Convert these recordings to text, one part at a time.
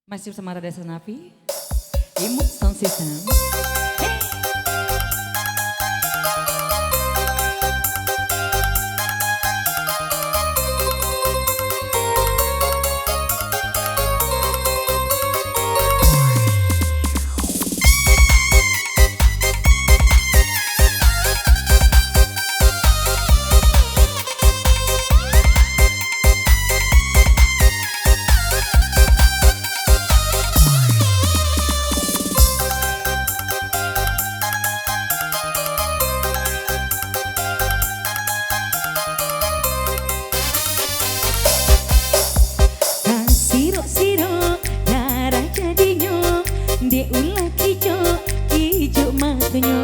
Masih bersama Rada Sanapi, Imut Sound System. Dia ulah kijo, kijo matanya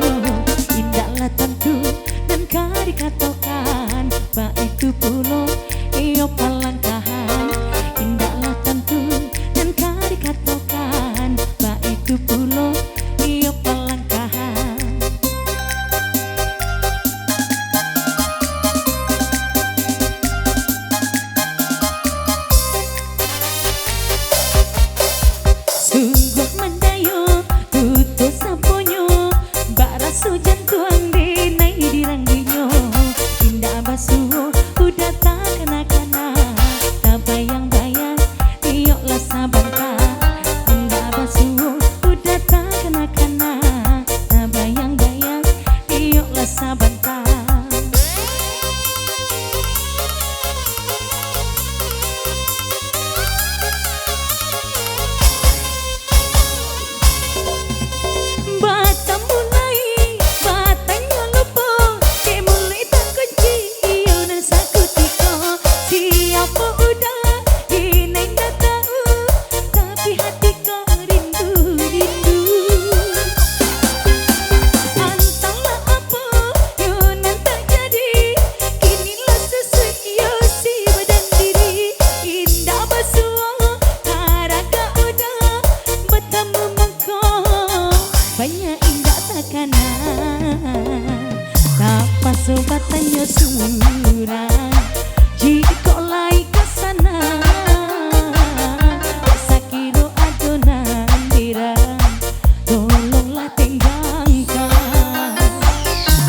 indahlah tentu dan kari katokan ba itu pulo iyo palangkahan indahlah tentu dan kari katokan ba itu pulo iyo palangkahan. Sungguh mendayo tutu samponyo bara sujan tuang di nai dirangginyo indah basuh udah tak kena-kena tak bayang-bayang tiok lah sabangka indah basuh udah tak kena-kena tak bayang-bayang tiok lah sabangka. Sobat tanya surang jika lai kesana sakiro adonan dirang tolonglah tenggangkan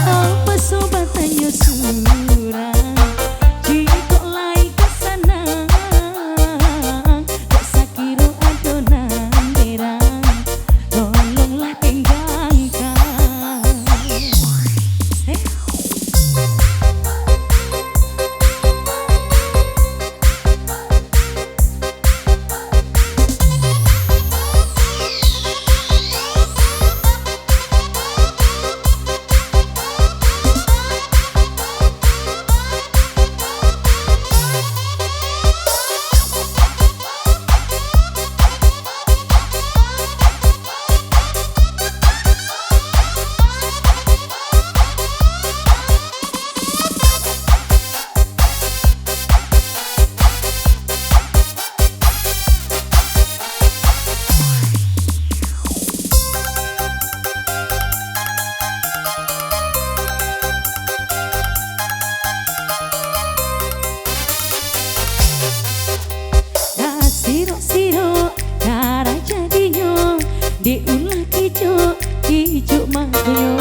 apa sobat tanya surang jika lai kesana sakiro adonan dirang tolonglah tenggangkan. Diulah kijo, kijo mangkoyo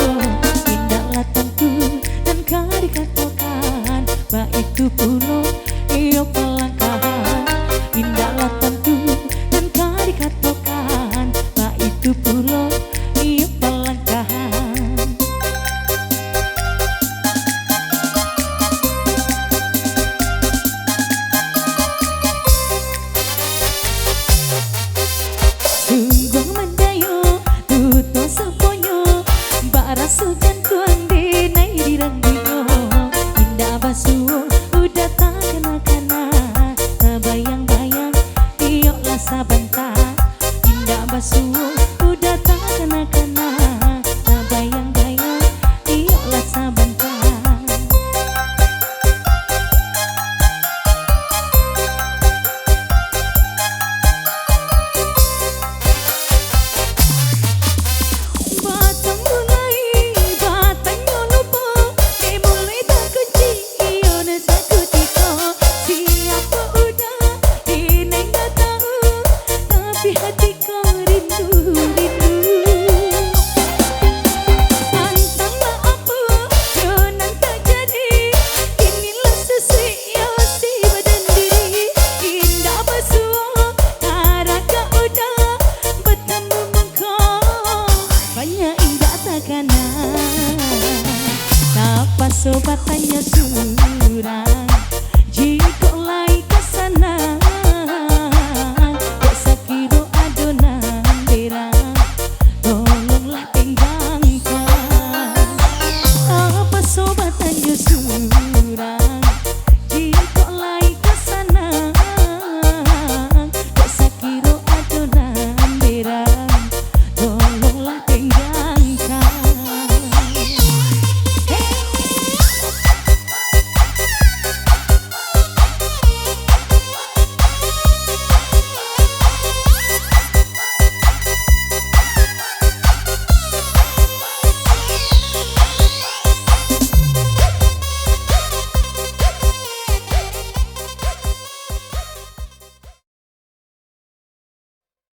indahlah tentu dan kari katokan ba itu pulo iyo palangkahan indahlah tentu dan kari katokan ba itu pulo iyo palangkahan. Sungguh tuto samponyo bara sujan tuang di nai dirangginyo indah basuh udah tak kena-kena tak bayang-bayang tiok lah sabanta indah basuh udah tak kena-kena tak bayang-bayang tiok lah sabanta. di hati